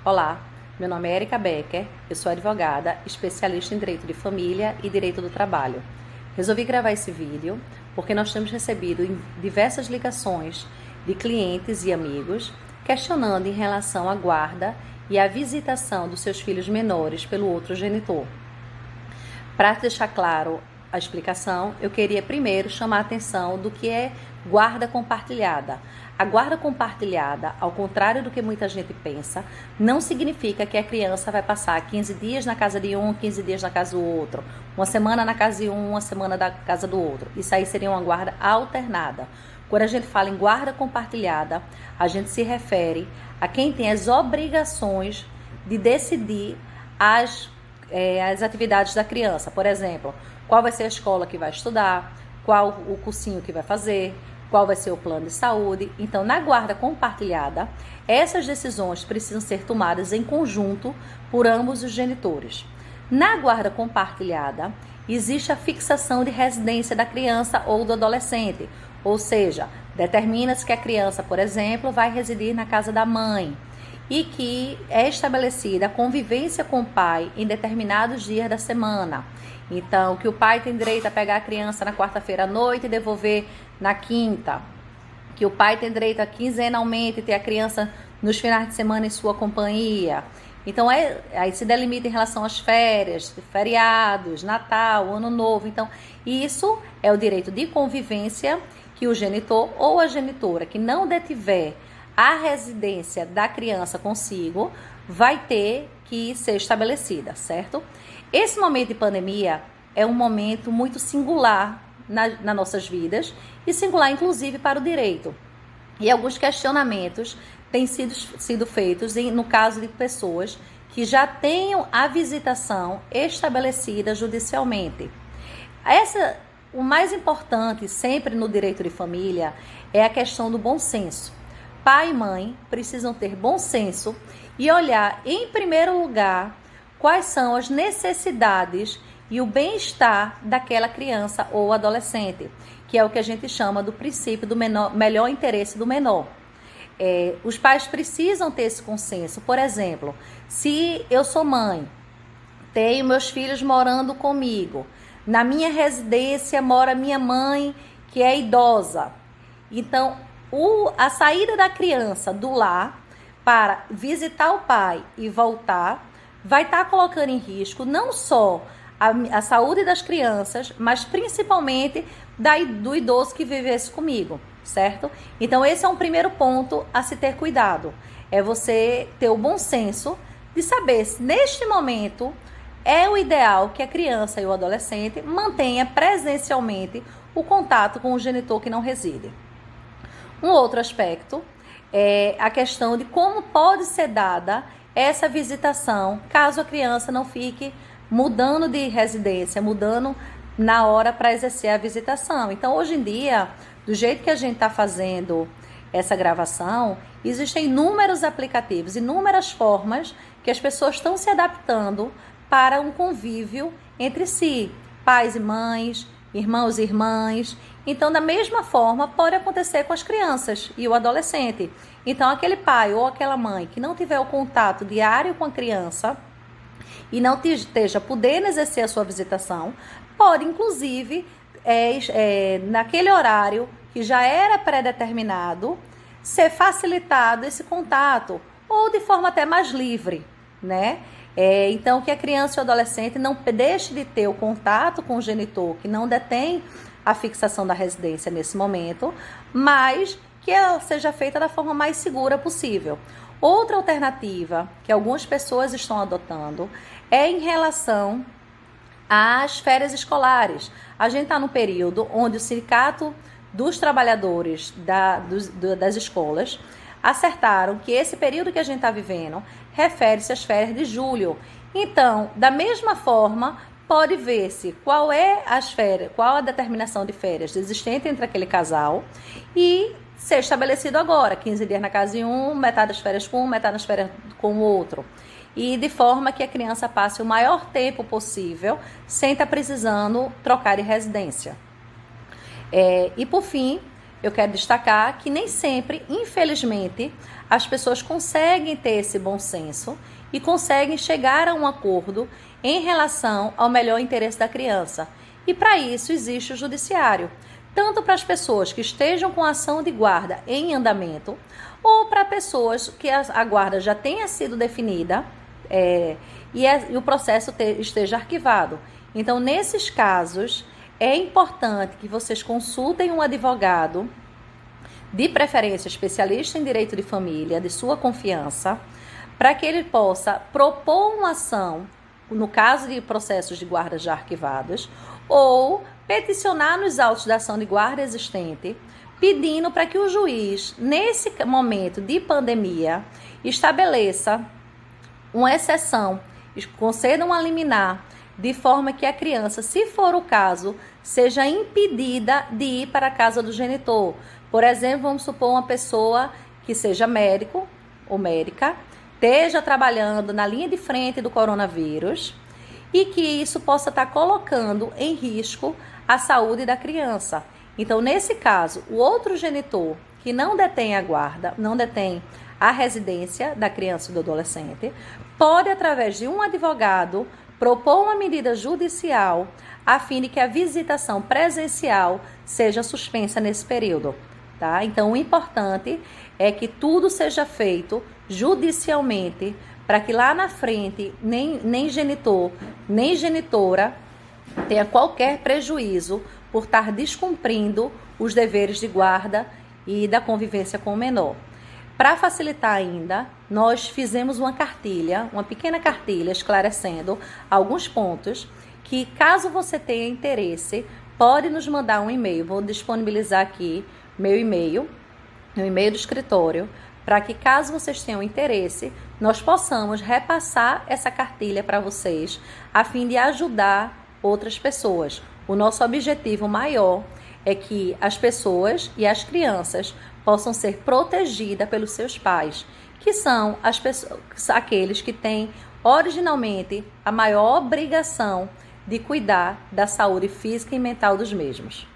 Olá, meu nome é Erika Becker, eu sou advogada, especialista em Direito de Família e Direito do Trabalho. Resolvi gravar esse vídeo porque nós temos recebido diversas ligações de clientes e amigos questionando em relação à guarda e à visitação dos seus filhos menores pelo outro genitor. Para deixar claro a explicação, eu queria primeiro chamar a atenção do que é guarda compartilhada. A guarda compartilhada, ao contrário do que muita gente pensa, não significa que a criança vai passar 15 dias na casa de um, 15 dias na casa do outro, uma semana na casa de um, uma semana na casa do outro. Isso aí seria uma guarda alternada. Quando a gente fala em guarda compartilhada, a gente se refere a quem tem as obrigações de decidir as atividades da criança. Por exemplo, qual vai ser a escola que vai estudar, qual o cursinho que vai fazer, qual vai ser o plano de saúde. Então, na guarda compartilhada, essas decisões precisam ser tomadas em conjunto por ambos os genitores. Na guarda compartilhada, existe a fixação de residência da criança ou do adolescente, ou seja, determina-se que a criança, por exemplo, vai residir na casa da mãe e que é estabelecida a convivência com o pai em determinados dias da semana. Então, que o pai tem direito a pegar a criança na quarta-feira à noite e devolver na quinta. Que o pai tem direito a quinzenalmente ter a criança nos finais de semana em sua companhia. Então, aí se delimita em relação às férias, feriados, Natal, Ano Novo. Então, isso é o direito de convivência que o genitor ou a genitora que não detiver a residência da criança consigo vai ter que ser estabelecida, certo? Esse momento de pandemia é um momento muito singular nas nossas vidas e singular inclusive para o direito. E alguns questionamentos têm sido feitos no caso de pessoas que já tenham a visitação estabelecida judicialmente. O mais importante sempre no direito de família é a questão do bom senso. Pai e mãe precisam ter bom senso e olhar, em primeiro lugar, quais são as necessidades e o bem-estar daquela criança ou adolescente, que é o que a gente chama do princípio do melhor interesse do menor. Os pais precisam ter esse consenso. Por exemplo, se eu sou mãe, tenho meus filhos morando comigo, na minha residência mora minha mãe, que é idosa. Então, a saída da criança do lar para visitar o pai e voltar vai estar colocando em risco não só a saúde das crianças, mas principalmente do idoso que vivesse comigo, certo? Então, esse é um primeiro ponto a se ter cuidado. É você ter o bom senso de saber se neste momento é o ideal que a criança e o adolescente mantenha presencialmente o contato com o genitor que não reside. Um outro aspecto é a questão de como pode ser dada essa visitação, caso a criança não fique mudando de residência, mudando na hora para exercer a visitação. Então, hoje em dia, do jeito que a gente está fazendo essa gravação, existem inúmeros aplicativos, inúmeras formas que as pessoas estão se adaptando para um convívio entre si, pais e mães, irmãos e irmãs. Então, da mesma forma, pode acontecer com as crianças e o adolescente. Então, aquele pai ou aquela mãe que não tiver o contato diário com a criança e não esteja podendo exercer a sua visitação, pode, inclusive, naquele horário que já era pré-determinado, ser facilitado esse contato, ou de forma até mais livre, né? Então, que a criança e o adolescente não deixe de ter o contato com o genitor que não detém a fixação da residência nesse momento, mas que ela seja feita da forma mais segura possível. Outra alternativa que algumas pessoas estão adotando é em relação às férias escolares. A gente está no período onde o Sindicato dos Trabalhadores das escolas acertaram que esse período que a gente está vivendo refere-se às férias de julho. Então, da mesma forma, pode ver-se qual a determinação de férias existente entre aquele casal e ser estabelecido agora, 15 dias na casa de um, metade das férias com um, metade das férias com o outro. E de forma que a criança passe o maior tempo possível sem estar precisando trocar de residência. E por fim, eu quero destacar que nem sempre, infelizmente, as pessoas conseguem ter esse bom senso e conseguem chegar a um acordo em relação ao melhor interesse da criança. E para isso existe o judiciário, tanto para as pessoas que estejam com ação de guarda em andamento, ou para pessoas que a guarda já tenha sido definida e o processo esteja arquivado. Então, nesses casos, é importante que vocês consultem um advogado, de preferência especialista em direito de família, de sua confiança, para que ele possa propor uma ação, no caso de processos de guarda já arquivados, ou peticionar nos autos da ação de guarda existente, pedindo para que o juiz, nesse momento de pandemia, estabeleça uma exceção, conceda uma liminar, de forma que a criança, se for o caso, seja impedida de ir para a casa do genitor. Por exemplo, vamos supor uma pessoa que seja médico ou médica, esteja trabalhando na linha de frente do coronavírus e que isso possa estar colocando em risco a saúde da criança. Então, nesse caso, o outro genitor que não detém a guarda, não detém a residência da criança ou do adolescente, pode, através de um advogado, propor uma medida judicial a fim de que a visitação presencial seja suspensa nesse período, tá? Então, o importante é que tudo seja feito judicialmente para que lá na frente nem genitor, nem genitora tenha qualquer prejuízo por estar descumprindo os deveres de guarda e da convivência com o menor. Para facilitar ainda, nós fizemos uma cartilha, uma pequena cartilha esclarecendo alguns pontos que, caso você tenha interesse, pode nos mandar um e-mail. Vou disponibilizar aqui meu e-mail, o e-mail do escritório, para que, caso vocês tenham interesse, nós possamos repassar essa cartilha para vocês, a fim de ajudar outras pessoas. O nosso objetivo maior é que as pessoas e as crianças possam ser protegidas pelos seus pais, que são aqueles que têm originalmente a maior obrigação de cuidar da saúde física e mental dos mesmos.